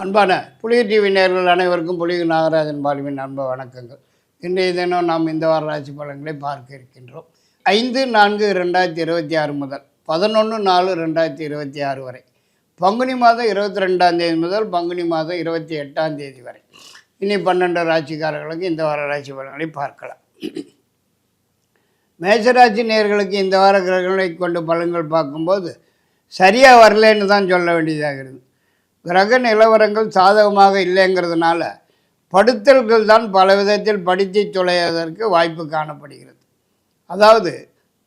அன்பான புலிகை டிவி நேயர்கள் அனைவருக்கும் புலிகை நாகராஜன் பாலுவின் அன்பு வணக்கங்கள். இன்றைய தினம் நாம் இந்த வார ராசி பலன்களை பார்க்க இருக்கின்றோம். 5/4/2026 முதல் 11/4/2026 வரை, பங்குனி மாதம் 22ஆம் தேதி முதல் பங்குனி மாதம் 28ஆம் தேதி வரை இனி 12 ராசிக்காரர்களுக்கு இந்த வார ராசி பலன்களை பார்க்கலாம். மேஷராசி நேயர்களுக்கு இந்த வார கிரகங்களை கொண்டு பலன்கள் பார்க்கும்போது சரியாக வரலன்னு தான் சொல்ல வேண்டியதாகிறது. கிரக நிலவரங்கள் சாதகமாக இல்லைங்கிறதுனால படுத்தல்கள் தான் பல விதத்தில் படித்து தொலைவதற்கு வாய்ப்பு காணப்படுகிறது. அதாவது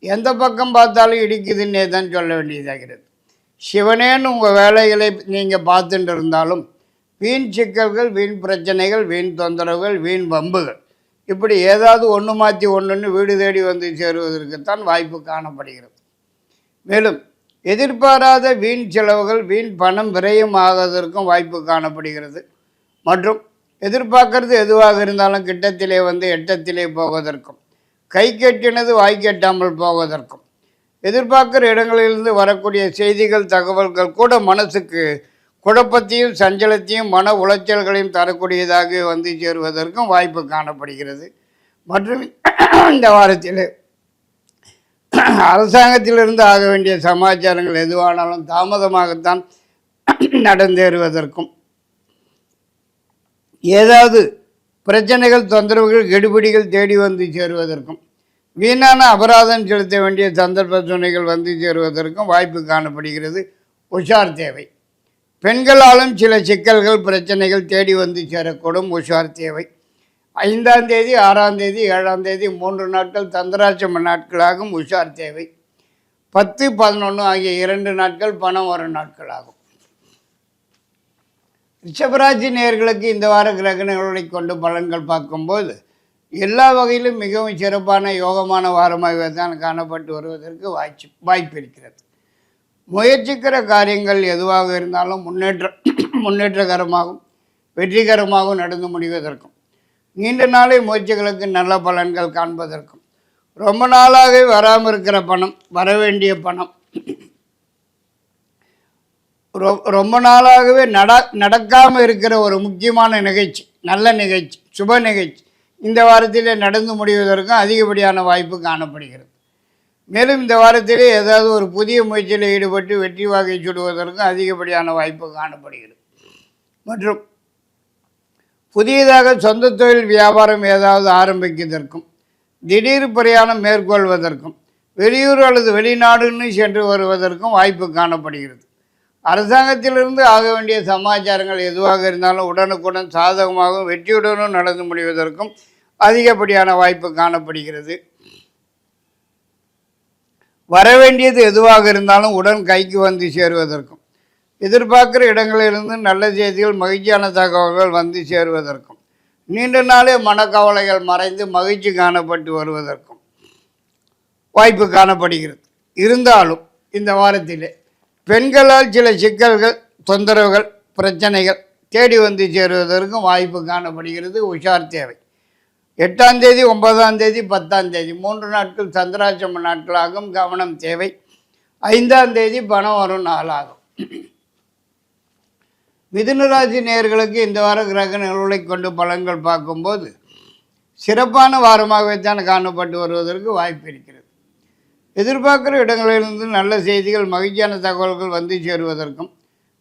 எந்த பக்கம் பார்த்தாலும் இடிக்குதுன்னே தான் சொல்ல வேண்டியதாகிறது. சிவனேன்னு உங்கள் வேலைகளை நீங்கள் பார்த்துட்டு இருந்தாலும் வீண் சிக்கல்கள், வீண் பிரச்சனைகள், வீண் தொந்தரவுகள், வீண் வம்புகள் இப்படி ஏதாவது ஒன்று மாற்றி ஒன்றுன்னு வீடு தேடி வந்து சேருவதற்குத்தான் வாய்ப்பு காணப்படுகிறது. மேலும் எதிர்பாராத வீண் செலவுகள், வீண் பணம் விரயம் ஆவதற்கும் வாய்ப்பு காணப்படுகிறது. மற்றும் எதிர்பார்க்கறது எதுவாக இருந்தாலும் கிட்டத்திலே வந்து எட்டத்திலே போவதற்கும், கை கெட்டினது வாய் கெட்டாமல் போவதற்கும், எதிர்பார்க்குற இடங்களிலிருந்து வரக்கூடிய செய்திகள், தகவல்கள் கூட மனசுக்கு குழப்பத்தையும் சஞ்சலத்தையும் மன உளைச்சல்களையும் தரக்கூடியதாக வந்து சேருவதற்கும் வாய்ப்பு காணப்படுகிறது. மற்றும் இந்த வாரத்தில் அரசாங்கத்திலிருந்து ஆக வேண்டிய சமாச்சாரங்கள் எதுவானாலும் தாமதமாகத்தான் நடந்தேறுவதற்கும், ஏதாவது பிரச்சனைகள், தொந்தரவுகள், கெடுபிடிகள் தேடி வந்து சேருவதற்கும், வீணான அபராதம் செலுத்த வேண்டிய சந்தர்ப்ப சூழ்நிலைகள் வந்து சேருவதற்கும் வாய்ப்பு காணப்படுகிறது. உஷார் தேவை. பெண்களாலும் சில சிக்கல்கள், பிரச்சனைகள் தேடி வந்து சேரக்கூடும். உஷார் தேவை. 5ஆம் தேதி, 6ஆம் தேதி, 7ஆம் தேதி 3 நாட்கள் தந்திராட்சம நாட்களாகும். உஷார் தேவை. 10, 11 ஆகிய 2 நாட்கள் பணம் வரும் நாட்களாகும். ரிஷபராசி நேயர்களுக்கு இந்த வார கிரகணங்களை கொண்டு பலன்கள் பார்க்கும்போது எல்லா வகையிலும் மிகவும் சிறப்பான யோகமான வாரமாக தான் காணப்பட்டு வருவதற்கு வாய்ப்பு இருக்கிறது. முயற்சிக்கிற காரியங்கள் எதுவாக இருந்தாலும் முன்னேற்றகரமாகவும் வெற்றிகரமாகவும் நடந்து முடிவதற்கும், நீண்ட நாளை முயற்சிகளுக்கு நல்ல பலன்கள் காண்பதற்கும், ரொம்ப நாளாகவே வராமல் இருக்கிற பணம், வரவேண்டிய பணம், ரொம்ப நாளாகவே நடக்காமல் இருக்கிற ஒரு முக்கியமான நிகழ்ச்சி, நல்ல நிகழ்ச்சி, சுப நிகழ்ச்சி இந்த வாரத்திலே நடந்து முடிவதற்கும் அதிகப்படியான வாய்ப்பு காணப்படுகிறது. மேலும் இந்த வாரத்திலே ஏதாவது ஒரு புதிய முயற்சியில் ஈடுபட்டு வெற்றி வாகை சுடுவதற்கும் அதிகப்படியான வாய்ப்பு காணப்படுகிறது. மற்றும் புதியதாக சொந்த தொழில் வியாபாரம் ஏதாவது ஆரம்பிப்பதற்கும், திடீர் பிரயாணம் மேற்கொள்வதற்கும், வெளியூர் அல்லது வெளிநாடுன்னு சென்று வருவதற்கும் வாய்ப்பு காணப்படுகிறது. அரசாங்கத்திலிருந்து ஆக வேண்டிய சமாச்சாரங்கள் எதுவாக இருந்தாலும் உடனுக்குடன் சாதகமாகவும் வெற்றியுடனும் நடந்து முடிவதற்கும் அதிகப்படியான வாய்ப்பு காணப்படுகிறது. வரவேண்டியது எதுவாக இருந்தாலும் உடன் கைக்கு வந்து சேருவதற்கும், எதிர்பார்க்குற இடங்களிலிருந்து நல்ல செய்திகள், மகிழ்ச்சியான தகவல்கள் வந்து சேருவதற்கும், நீண்ட நாளே மனக்கவலைகள் மறைந்து மகிழ்ச்சி காணப்பட்டு வருவதற்கும் வாய்ப்பு காணப்படுகிறது. இருந்தாலும் இந்த வாரத்திலே பெண்களால் சில சிக்கல்கள், தொந்தரவுகள், பிரச்சனைகள் தேடி வந்து சேருவதற்கும் வாய்ப்பு காணப்படுகிறது. உஷார் தேவை. 8ஆம் தேதி, 9ஆம் தேதி, 10ஆம் தேதி 3 நாட்கள் சந்திராட்சம நாட்களாகும். கவனம் தேவை. 5ஆம் தேதி பணம் வரும் நாளாகும். மிதுனராசி நேயர்களுக்கு இந்த வார கிரக நிகழ்வுகளை கொண்டு பலன்கள் பார்க்கும்போது சிறப்பான வாரமாகவே தான் காணப்பட்டு வருவதற்கு வாய்ப்பு இருக்கிறது. எதிர்பார்க்குற இடங்களிலிருந்து நல்ல செய்திகள், மகிழ்ச்சியான தகவல்கள் வந்து சேருவதற்கும்,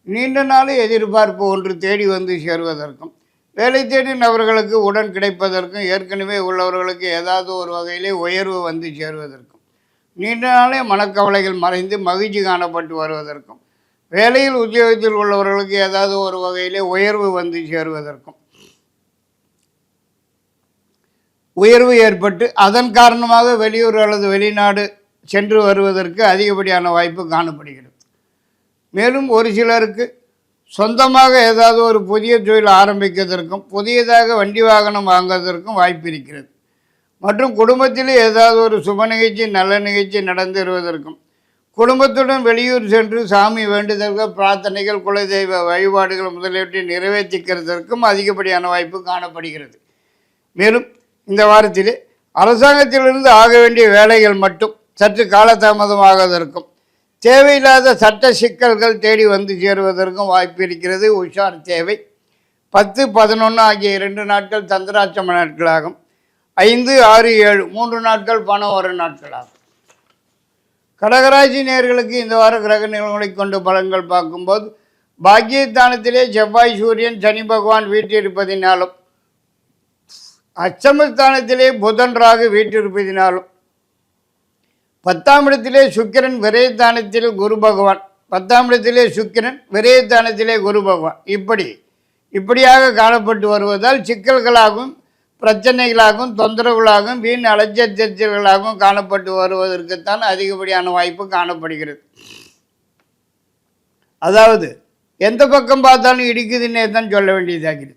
நீண்ட நாள் எதிர்பார்ப்பு ஒன்று தேடி வந்து சேருவதற்கும், வேலை தேடி நபர்களுக்கு உடன் கிடைப்பதற்கும், ஏற்கனவே உள்ளவர்களுக்கு ஏதாவது ஒரு வகையிலே உயர்வு வந்து சேருவதற்கும், நீண்ட நாளே மனக்கவலைகள் மறைந்து மகிழ்ச்சி காணப்பட்டு வருவதற்கும், வேலையில் உத்தியோகத்தில் உள்ளவர்களுக்கு ஏதாவது ஒரு வகையிலே உயர்வு வந்து சேருவதற்கும், உயர்வு ஏற்பட்டு அதன் காரணமாக வெளியூர் அல்லது வெளிநாடு சென்று வருவதற்கு அதிகப்படியான வாய்ப்பு காணப்படுகிறது. மேலும் ஒரு சிலருக்கு சொந்தமாக ஏதாவது ஒரு புதிய தொழில் ஆரம்பிப்பதற்கும், புதியதாக வண்டி வாகனம் வாங்குவதற்கும் வாய்ப்பு இருக்கிறது. மற்றும் குடும்பத்திலே ஏதாவது ஒரு சுப நிகழ்ச்சி, நல்ல நிகழ்ச்சி நடந்தேறுவதற்கும், குடும்பத்துடன் வெளியூர் சென்று சாமி வேண்டுதல்கள், பிரார்த்தனைகள், குலதெய்வ வழிபாடுகள் முதலியவற்றை நிறைவேற்றிக்கிறதற்கும் அதிகப்படியான வாய்ப்பு காணப்படுகிறது. மேலும் இந்த வாரத்திலே அரசாங்கத்திலிருந்து ஆக வேண்டிய வேலைகள் மட்டும் சற்று காலதாமதமாவதற்கும், தேவையில்லாத சட்ட சிக்கல்கள் தேடி வந்து சேருவதற்கும் வாய்ப்பு இருக்கிறது. உஷார் தேவை. 10, 11 ஆகிய 2 நாட்கள் சந்திராஷ்டம நாட்களாகும். 5, 6, 7 3 நாட்கள் பணம் வரும் நாட்களாகும். கடகராசி நேயர்களுக்கு இந்த வார கிரக நிலவரங்களை கொண்டு பலன்கள் பார்க்கும்போது பாக்கியஸ்தானத்திலே செவ்வாய், சூரியன், சனி பகவான் வீற்றிருப்பதினாலும், அஷ்டமஸ்தானத்திலே புதன், ராகு வீற்றிருப்பதினாலும், 10ஆம் இடத்திலே சுக்கிரன், விரயஸ்தானத்தில் குரு பகவான், 10ஆம் இடத்திலே சுக்கிரன், விரயஸ்தானத்திலே குரு பகவான், இப்படியாக காணப்பட்டு வருவதால் சிக்கல்களாகவும் பிரச்சனைகளாகவும் தொந்தரவுகளாகவும் வீண் அலைச்சல்களாகவும் காணப்பட்டு வருவதற்குத்தான் அதிகப்படியான வாய்ப்பு காணப்படுகிறது. அதாவது எந்த பக்கம் பார்த்தாலும் இடிக்குதுன்னே தான் சொல்ல வேண்டியதாகிறது.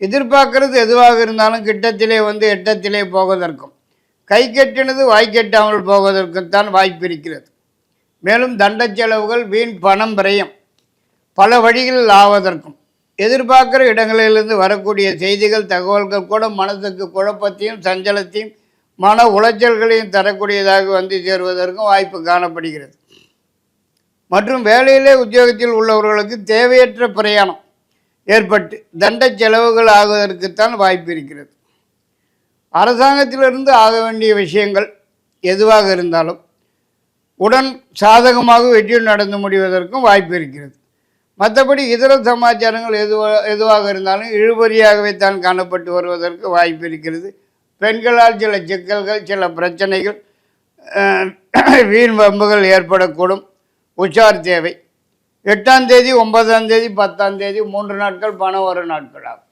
எதிர்பார்க்கறது எதுவாக இருந்தாலும் கிட்டத்திலே வந்து எட்டத்திலே போவதற்கும், கை கெட்டினது வாய் கெட்டாமல் போவதற்குத்தான் வாய்ப்பு இருக்கிறது. மேலும் தண்ட செலவுகள், வீண் பணம் விரயம் பல வழிகளில் ஆவதற்கும், எதிர்பார்க்குற இடங்களிலிருந்து வரக்கூடிய செய்திகள், தகவல்கள் கூட மனதுக்கு குழப்பத்தையும் சஞ்சலத்தையும் மன உளைச்சல்களையும் தரக்கூடியதாக வந்து சேருவதற்கும் வாய்ப்பு காணப்படுகிறது. மற்றும் வேலையிலே உத்தியோகத்தில் உள்ளவர்களுக்கு தேவையற்ற பிரயாணம் ஏற்பட்டு தண்ட செலவுகள் ஆகுவதற்குத்தான் வாய்ப்பு இருக்கிறது. அரசாங்கத்திலிருந்து ஆக வேண்டிய விஷயங்கள் எதுவாக இருந்தாலும் உடன் சாதகமாக வெற்றி நடந்து முடிவதற்கும் வாய்ப்பு இருக்கிறது. மற்றபடி இதர சமாச்சாரங்கள் எதுவாக இருந்தாலும் இழுபறியாகவே தான் காணப்பட்டு வருவதற்கு வாய்ப்பு இருக்கிறது. பெண்களால் சில சிக்கல்கள், சில பிரச்சனைகள், வீண் வம்புகள் ஏற்படக்கூடும். உஷார் தேவை. 8ஆம் தேதி, 9ஆம் தேதி, 10ஆம் தேதி 3 நாட்கள் பணம் வரும் நாட்களாகும்.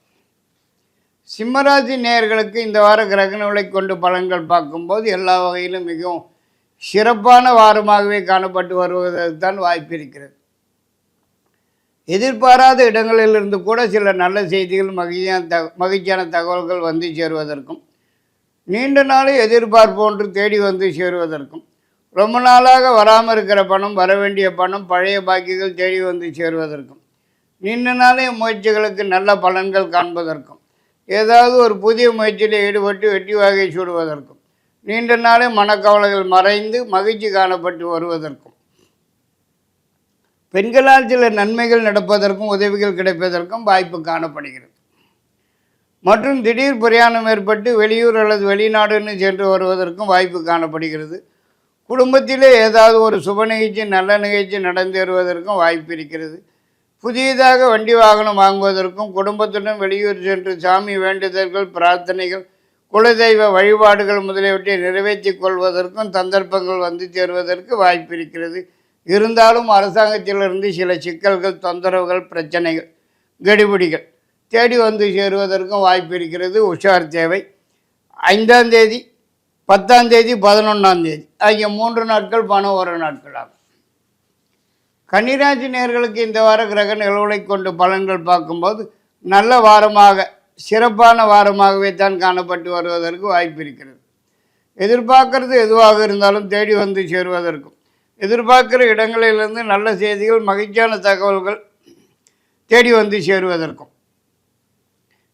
சிம்மராசி நேயர்களுக்கு இந்த வார கிரகணங்களை கொண்டு பலன்கள் பார்க்கும்போது எல்லா வகையிலும் மிகவும் சிறப்பான வாரமாகவே காணப்பட்டு வருவதற்கு தான் வாய்ப்பு இருக்கிறது. எதிர்பாராத இடங்களிலிருந்து கூட சில நல்ல செய்திகள், மகிழ்ச்சியான தகவல்கள் வந்து சேருவதற்கும், நீண்ட நாளை எதிர்பார்ப்பு ஒன்று தேடி வந்து சேருவதற்கும், ரொம்ப நாளாக வராமல் இருக்கிற பணம், வர வேண்டிய பணம், பழைய பாக்கிகள் தேடி வந்து சேருவதற்கும், நீண்ட நாளே முயற்சிகளுக்கு நல்ல பலன்கள் காண்பதற்கும், ஏதாவது ஒரு புதிய முயற்சியில் ஈடுபட்டு வெற்றி வாகை சூடுவதற்கும், நீண்ட நாளே மனக்கவலைகள் மறைந்து மகிழ்ச்சி காணப்பட்டு வருவதற்கும், பெண்களால் சில நன்மைகள் நடப்பதற்கும் உதவிகள் கிடைப்பதற்கும் வாய்ப்பு காணப்படுகிறது. மற்றும் திடீர் பிரயாணம் ஏற்பட்டு வெளியூர் அல்லது வெளிநாடுன்னு சென்று வருவதற்கும் வாய்ப்பு காணப்படுகிறது. குடும்பத்திலே ஏதாவது ஒரு சுப நிகழ்ச்சி, நல்ல நிகழ்ச்சி நடந்தேறுவதற்கும் வாய்ப்பு இருக்கிறது. புதியதாக வண்டி வாகனம் வாங்குவதற்கும், குடும்பத்துடன் வெளியூர் சென்று சாமி வேண்டுதல்கள், பிரார்த்தனைகள், குலதெய்வ வழிபாடுகள் முதலியவற்றை நிறைவேற்றி கொள்வதற்கும் சந்தர்ப்பங்கள் வந்து சேருவதற்கு வாய்ப்பு இருக்கிறது. இருந்தாலும் அரசாங்கத்திலிருந்து சில சிக்கல்கள், தொந்தரவுகள், பிரச்சனைகள், கெடுபிடிகள் தேடி வந்து சேருவதற்கும் வாய்ப்பு இருக்கிறது. உஷார் தேவை. 5ஆம் தேதி, 10ஆம் தேதி, 11ஆம் தேதி ஆகிய 3 நாட்கள் பணம் வரும் நாட்களாகும். கன்னிராசி நேயர்களுக்கு இந்த வார கிரக நிலவுகளை கொண்டு பலன்கள் பார்க்கும்போது நல்ல வாரமாக, சிறப்பான வாரமாகவே தான் காணப்பட்டு வருவதற்கு வாய்ப்பு இருக்கிறது. எதிர்பார்க்கறது எதுவாக இருந்தாலும் தேடி வந்து சேருவதற்கும், எதிர்பார்க்கிற இடங்களிலிருந்து நல்ல செய்திகள், மகிழ்ச்சியான தகவல்கள் தேடி வந்து சேருவதற்கும்,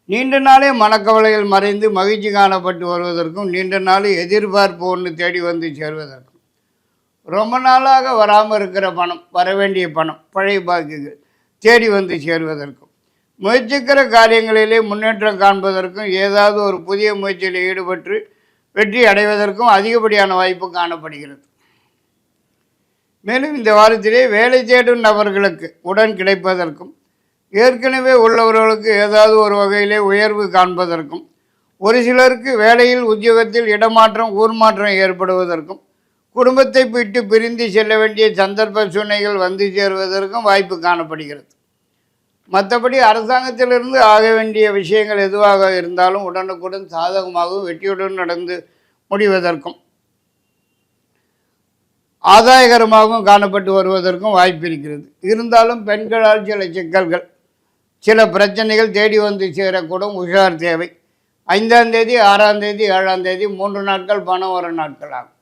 நீண்ட நாளே மனக்கவலைகள் மறைந்து மகிழ்ச்சி காணப்பட்டு வருவதற்கும், நீண்ட நாளே எதிர்பார்ப்பு ஒன்று தேடி வந்து சேருவதற்கும், ரொம்ப நாளாக வராமல் இருக்கிற பணம், வரவேண்டிய பணம், பழைய பாக்கிகள் தேடி வந்து சேருவதற்கும், முயற்சிக்கிற காரியங்களிலே முன்னேற்றம் காண்பதற்கும், ஏதாவது ஒரு புதிய முயற்சியில் ஈடுபட்டு வெற்றி அடைவதற்கும் அதிகப்படியான வாய்ப்பு காணப்படுகிறது. மேலும் இந்த வாரத்திலே வேலை தேடும் நபர்களுக்கு உடன் கிடைப்பதற்கும், ஏற்கனவே உள்ளவர்களுக்கு ஏதாவது ஒரு வகையிலே உயர்வு காண்பதற்கும், ஒரு சிலருக்கு வேலையில் உத்தியோகத்தில் இடமாற்றம், ஊர் மாற்றம் ஏற்படுவதற்கும், குடும்பத்தை விட்டு பிரிந்து செல்ல வேண்டிய சந்தர்ப்ப சூழ்நிலைகள் வந்து சேருவதற்கும் வாய்ப்பு காணப்படுகிறது. மற்றபடி அரசாங்கத்திலிருந்து ஆக வேண்டிய விஷயங்கள் எதுவாக இருந்தாலும் உடனுக்குடன் சாதகமாகவும் வெற்றியுடன் நடந்து முடிவதற்கும், ஆதாயகரமாகவும் காணப்பட்டு வருவதற்கும் வாய்ப்பு இருக்கிறது. இருந்தாலும் பெண்களால் சில சிக்கல்கள், சில பிரச்சனைகள் தேடி வந்து சேரக்கூடும். உஷார் தேவை. 5ஆம் தேதி, 6ஆம் தேதி, 7ஆம் தேதி 3 நாட்கள் பணம் வரும் நாட்களாகும்.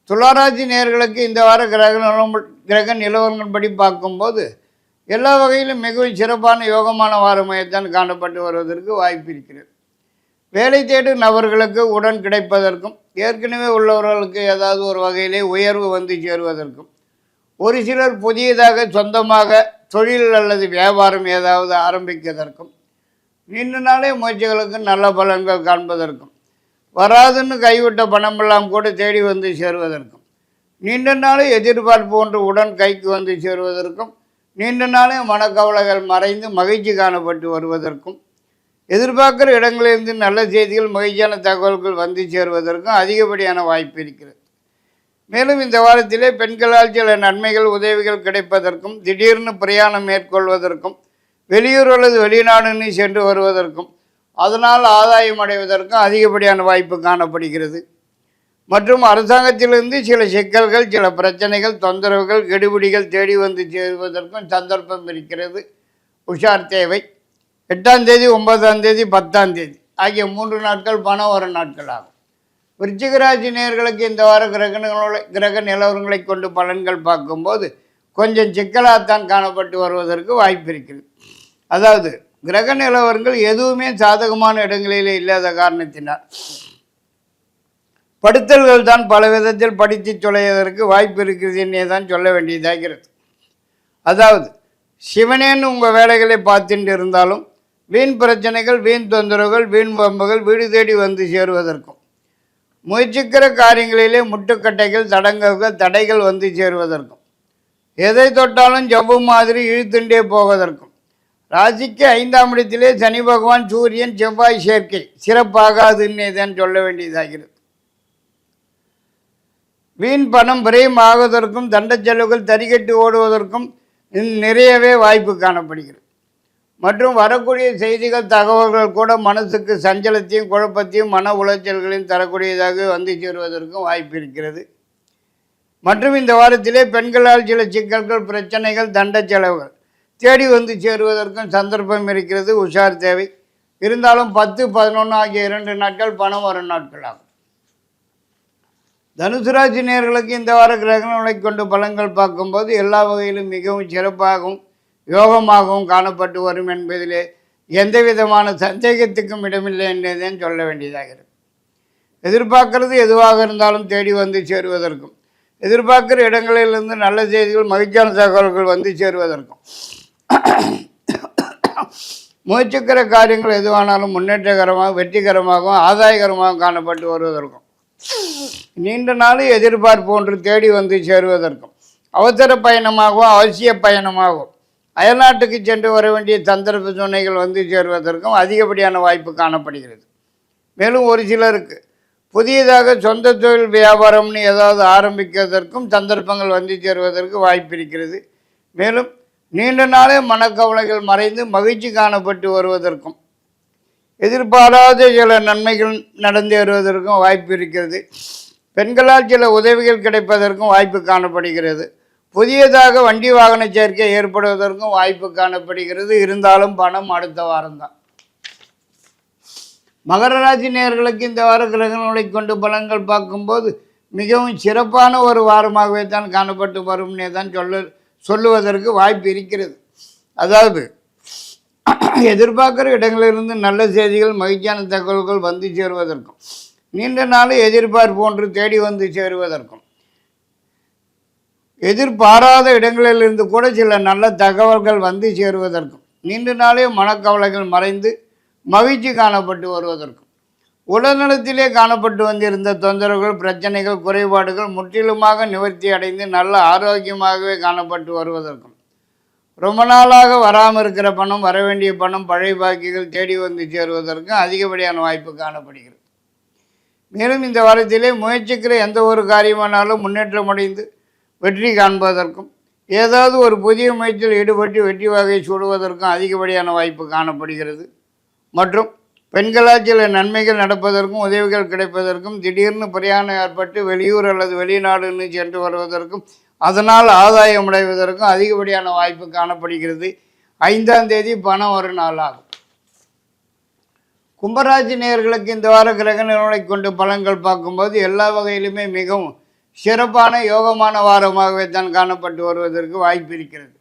துளாராசி நேயர்களுக்கு இந்த வார கிரக நிலவரங்கள்படி பார்க்கும்போது எல்லா வகையிலும் மிகவும் சிறப்பான யோகமான வாரமாகத்தான் காணப்பட்டு வருவதற்கு வாய்ப்பு இருக்கிறது. வேலை தேடும் நபர்களுக்கு உடன் கிடைப்பதற்கும், ஏற்கனவே உள்ளவர்களுக்கு ஏதாவது ஒரு வகையிலே உயர்வு வந்து சேருவதற்கும், ஒரு சிலர் புதியதாக சொந்தமாக தொழில் அல்லது வியாபாரம் ஏதாவது ஆரம்பிப்பதற்கும், நீண்ட நாளே முயற்சிகளுக்கு நல்ல பலன்கள் காண்பதற்கும், வராதுன்னு கைவிட்ட பணமெல்லாம் கூட தேடி வந்து சேருவதற்கும், நீண்ட நாளே எதிர்பார்ப்பு ஒன்று உடன் கைக்கு வந்து சேருவதற்கும், நீண்ட நாளே மனக்கவலைகள் மறைந்து மகிழ்ச்சி காணப்பட்டு வருவதற்கும், எதிர்பார்க்குற இடங்களிலிருந்து நல்ல செய்திகள் மகிழ்ச்சியான தகவல்கள் வந்து சேருவதற்கும் அதிகப்படியான வாய்ப்பு இருக்கிறது. மேலும் இந்த வாரத்திலே பெண்களால் சில நன்மைகள் உதவிகள் கிடைப்பதற்கும், திடீர்னு பிரயாணம் மேற்கொள்வதற்கும், வெளியூர் அல்லது வெளிநாடுன்னு சென்று வருவதற்கும், அதனால் ஆதாயம் அடைவதற்கும் அதிகப்படியான வாய்ப்பு காணப்படுகிறது. மற்றும் அரசாங்கத்திலிருந்து சில சிக்கல்கள், சில பிரச்சனைகள், தொந்தரவுகள், கெடுபிடிகள் தேடி வந்து சேருவதற்கும் சந்தர்ப்பம் இருக்கிறது. உஷார் தேவை. 8ஆம் தேதி, 9ஆம் தேதி, 10ஆம் தேதி ஆகிய 3 நாட்கள் பணம் வர நாட்கள் ஆகும். விருச்சிகராசி நேயர்களுக்கு இந்த வார கிரக நிலவரங்களை கொண்டு பலன்கள் பார்க்கும்போது கொஞ்சம் சிக்கலாகத்தான் காணப்பட்டு வருவதற்கு வாய்ப்பு இருக்கிறது. அதாவது கிரக நிலவரங்கள் எதுவுமே சாதகமான இடங்களிலே இல்லாத காரணத்தினால் படுத்தல்கள் தான் பல விதத்தில் படித்து சொல்வதற்கு வாய்ப்பு இருக்கிறது என்னே தான் சொல்ல வேண்டியதாகிறது. அதாவது சிவனேன்னு உங்கள் வேலைகளை பார்த்துட்டு இருந்தாலும் வீண் பிரச்சனைகள், வீண் தொந்தரவுகள், வீண் பம்புகள் வீடு தேடி வந்து சேருவதற்கும், முயற்சிக்கிற காரியங்களிலே முட்டுக்கட்டைகள், தடைகள் வந்து சேருவதற்கும், எதை தொட்டாலும் ஜவ்வு மாதிரி இழுத்துண்டே போவதற்கும், ராசிக்கு 5ஆம் இடத்திலே சனி பகவான், சூரியன், செவ்வாய் சேர்க்கை சிறப்பாகாதுன்னே தான் சொல்ல வேண்டியதாகிறது. வீண் பணம் விரயம் ஆகுவதற்கும், தண்ட செலவுகள் தறிகட்டு ஓடுவதற்கும் நிறையவே வாய்ப்பு காணப்படுகிறது. மற்றும் வரக்கூடிய செய்திகள், தகவல்கள் கூட மனசுக்கு சஞ்சலத்தையும் குழப்பத்தையும் மன உளைச்சல்களையும் தரக்கூடியதாக வந்து சேருவதற்கும் வாய்ப்பு இருக்கிறது. மற்றும் இந்த வாரத்திலே பெண்களால் சில சிக்கல்கள், பிரச்சனைகள், தண்ட செலவுகள் தேடி வந்து சேருவதற்கும் சந்தர்ப்பம் இருக்கிறது. உஷார் தேவை. இருந்தாலும் 10, 11 ஆகிய 2 நாட்கள் பணம் வரும் நாட்கள் ஆகும். தனுசு ராசி நேயர்களுக்கு இந்த வார கிரகங்களை கொண்டு பலன்கள் பார்க்கும்போது எல்லா வகையிலும் மிகவும் சிறப்பாகவும் யோகமாகவும் காணப்பட்டு வரும் என்பதிலே எந்த விதமான சந்தேகத்துக்கும் இடமில்லை என்றுதான் சொல்ல வேண்டியதாகிறது. எதிர்பார்க்கறது எதுவாக இருந்தாலும் தேடி வந்து சேருவதற்கும், எதிர்பார்க்கிற இடங்களிலிருந்து நல்ல செய்திகள், மகிழ்ச்சியான தகவல்கள் வந்து சேருவதற்கும், முயற்சிக்கிற காரியங்கள் எதுவானாலும் முன்னேற்றகரமாக, வெற்றிகரமாகவும் ஆதாயகரமாகவும் காணப்பட்டு வருவதற்கும், நீண்ட நாள் எதிர்பார்ப்பு ஒன்று தேடி வந்து சேருவதற்கும், அவசர பயணமாகவும் அவசிய பயணமாகவும் அயல்நாட்டுக்கு சென்று வர வேண்டிய சந்தர்ப்ப சூழ்நிலைகள் வந்து சேருவதற்கும் அதிகப்படியான வாய்ப்பு காணப்படுகிறது. மேலும் ஒரு சிலருக்கு புதியதாக சொந்த தொழில் வியாபாரம்னு ஏதாவது ஆரம்பிக்கிறதற்கும் சந்தர்ப்பங்கள் வந்து சேருவதற்கு வாய்ப்பு இருக்கிறது. மேலும் நீண்ட நாளே மனக்கவலைகள் மறைந்து மகிழ்ச்சி காணப்பட்டு வருவதற்கும், எதிர்பாராத சில நன்மைகள் நடந்து வருவதற்கும் வாய்ப்பு இருக்கிறது. பெண்களால் சில உதவிகள் கிடைப்பதற்கும் வாய்ப்பு காணப்படுகிறது. புதியதாக வண்டி வாகன சேர்க்கை ஏற்படுவதற்கும் வாய்ப்பு காணப்படுகிறது. இருந்தாலும் பணம் அடுத்த வாரம்தான். மகர ராசி நேயர்களுக்கு இந்த வார கிரகங்களை கொண்டு பலன்கள் பார்க்கும்போது மிகவும் சிறப்பான ஒரு வாரமாகவே தான் காணப்பட்டு வரும்னே தான் சொல்லுவதற்கு வாய்ப்பு இருக்கிறது. அதாவது எதிர்பார்க்குற இடங்களிலிருந்து நல்ல செய்திகள், மகிழ்ச்சியான தகவல்கள் வந்து சேருவதற்கும், நீண்ட நாள் எதிர்பார்ப்பு ஒன்று தேடி வந்து சேருவதற்கும், எதிர்பாராத இடங்களிலிருந்து கூட சில நல்ல தகவல்கள் வந்து சேருவதற்கும், நீண்ட நாளே மனக்கவலைகள் மறைந்து மகிழ்ச்சி காணப்பட்டு வருவதற்கும், உடல்நலத்திலே காணப்பட்டு வந்திருந்த தொந்தரவுகள், பிரச்சனைகள், குறைபாடுகள் முற்றிலுமாக நிவர்த்தி அடைந்து நல்ல ஆரோக்கியமாகவே காணப்பட்டு வருவதற்கும், ரொம்ப நாளாக வராமல் இருக்கிற பணம், வர வேண்டிய பணம், பழைய பாக்கிகள் தேடி வந்து சேருவதற்கும் அதிகப்படியான வாய்ப்பு காணப்படுகிறது. மேலும் இந்த வாரத்திலே முயற்சிக்கிற எந்த ஒரு காரியமானாலும் முன்னேற்றம் அடைந்து வெற்றி காண்பதற்கும், ஏதாவது ஒரு புதிய முயற்சியில் ஈடுபட்டு வெற்றி வகை சூடுவதற்கும் அதிகப்படியான வாய்ப்பு காணப்படுகிறது. மற்றும் பெண்களால் சில நன்மைகள் நடப்பதற்கும், உதவிகள் கிடைப்பதற்கும், திடீர்னு பிரயாணம் ஏற்பட்டு வெளியூர் அல்லது வெளிநாடுன்னு சென்று வருவதற்கும், அதனால் ஆதாயம் அடைவதற்கும் அதிகப்படியான வாய்ப்பு காணப்படுகிறது. 5ஆம் தேதி பணம் ஒரு நாள் ஆகும். கும்பராசி நேயர்களுக்கு இந்த வார கிரக நிலவரங்களை கொண்டு பலன்கள் பார்க்கும்போது எல்லா வகையிலுமே மிகவும் சிறப்பான யோகமான வாரமாகவே தான் காணப்பட்டு வருவதற்கு வாய்ப்பு இருக்கிறது.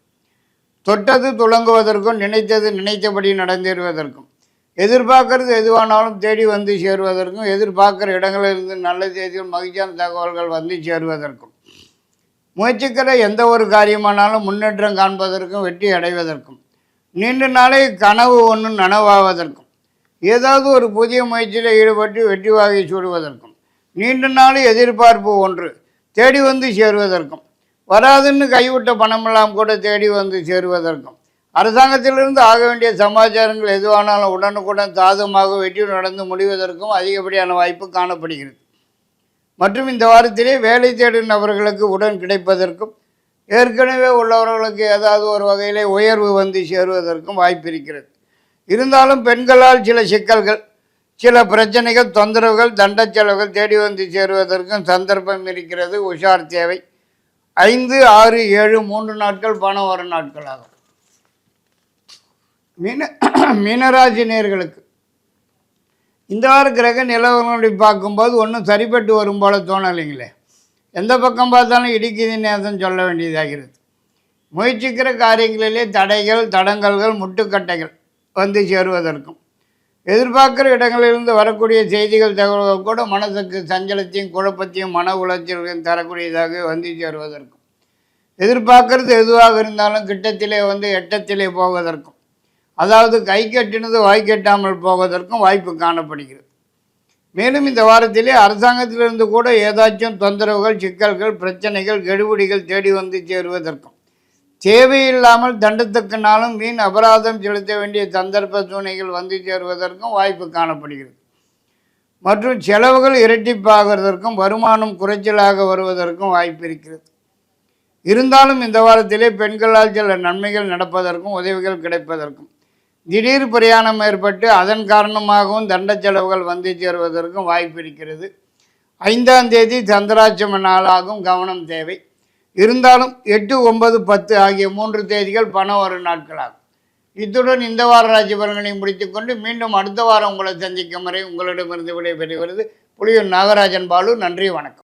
தொட்டது துளங்குவதற்கும், நினைத்தது நினைத்தபடி நடந்தேறுவதற்கும், எதிர்பார்க்கறது எதுவானாலும் தேடி வந்து சேருவதற்கும், எதிர்பார்க்குற இடங்களிலிருந்து நல்ல செய்திகள், மகிழ்ச்சியான தகவல்கள் வந்து சேருவதற்கும், முயற்சிக்கிற எந்த ஒரு காரியமானாலும் முன்னேற்றம் காண்பதற்கும் வெற்றி அடைவதற்கும் நீண்ட நாளை கனவு ஒன்று நனவாவதற்கும் ஏதாவது ஒரு புதிய முயற்சியில் ஈடுபட்டு வெற்றி வாகை சூடுவதற்கும் நீண்ட நாள் எதிர்பார்ப்பு ஒன்று தேடி வந்து சேருவதற்கும் வராதுன்னு கைவிட்ட பணமெல்லாம் கூட தேடி வந்து சேருவதற்கும் அரசாங்கத்திலிருந்து ஆக வேண்டிய சமாச்சாரங்கள் எதுவானாலும் உடனுக்குடன் தாதமாக வெற்றி நடந்து முடிவதற்கும் அதிகப்படியான வாய்ப்பு காணப்படுகிறது. மற்றும் இந்த வாரத்திலே வேலை தேடும் நபர்களுக்கு உடன் கிடைப்பதற்கும் ஏற்கனவே உள்ளவர்களுக்கு ஏதாவது ஒரு வகையிலே உயர்வு வந்து சேருவதற்கும் வாய்ப்பு இருக்கிறது. இருந்தாலும் பெண்களால் சில சிக்கல்கள், சில பிரச்சனைகள், தொந்தரவுகள், தண்ட செலவுகள் தேடி வந்து சேருவதற்கும் சந்தர்ப்பம் இருக்கிறது. உஷார் தேவை. 5, 6, 7 3 நாட்கள் பணம் வரும் நாட்களாகும். மீனராசி நேயர்களுக்கு இந்த வார கிரக நிலவரங்களை பார்க்கும்போது ஒன்றும் சரிப்பட்டு வரும் போல தோணலைங்களே. எந்த பக்கம் பார்த்தாலும் இடிக்குதுன்னு தான் சொல்ல வேண்டியதாகிறது. முயற்சிக்கிற காரியங்களிலே தடைகள், தடங்கல்கள், முட்டுக்கட்டைகள் வந்து சேருவதற்கும் எதிர்பார்க்குற இடங்களிலிருந்து வரக்கூடிய செய்திகள், தகவல்கள் கூட மனதுக்கு சஞ்சலத்தையும் குழப்பத்தையும் மன உளைச்சல்களையும் தரக்கூடியதாக வந்து சேருவதற்கும் எதிர்பார்க்கறது எதுவாக இருந்தாலும் கிட்டத்திலே வந்து எட்டத்திலே போவதற்கும், அதாவது கை கட்டினது வாய் கட்டாமல் போவதற்கும் வாய்ப்பு காணப்படுகிறது. மேலும் இந்த வாரத்திலே அரசாங்கத்திலிருந்து கூட ஏதாச்சும் தொந்தரவுகள், சிக்கல்கள், பிரச்சனைகள், கெடுபிடிகள் தேடி வந்து சேருவதற்கும் தேவையில்லாமல் தண்டத்துக்குனாலும் வீண் அபராதம் செலுத்த வேண்டிய சந்தர்ப்ப சூழ்நிலைகள் வந்து சேருவதற்கும் வாய்ப்பு காணப்படுகிறது. மற்றும் செலவுகள் இரட்டிப்பாகிறதற்கும் வருமானம் குறைச்சலாக வருவதற்கும் வாய்ப்பு இருக்கிறது. இருந்தாலும் இந்த வாரத்திலே பெண்களால் சில நன்மைகள் நடப்பதற்கும் உதவிகள் கிடைப்பதற்கும் திடீர் பிரயாணம் ஏற்பட்டு அதன் காரணமாகவும் தண்ட செலவுகள் வந்து சேருவதற்கும் வாய்ப்பு இருக்கிறது. 5ஆம் தேதி சந்திராட்சம நாளாகும், கவனம் தேவை. இருந்தாலும் 8, 9, 10 ஆகிய 3 தேதிகள் பணம் வரும் நாட்களாகும். இத்துடன் இந்த வார ராசி பலன்களை முடித்துக்கொண்டு மீண்டும் அடுத்த வாரம் உங்களை சந்திக்கும் வரை உங்களிடமிருந்து விடைபெறுகிறது புலியூர் நாகராஜன் பாலு. நன்றி, வணக்கம்.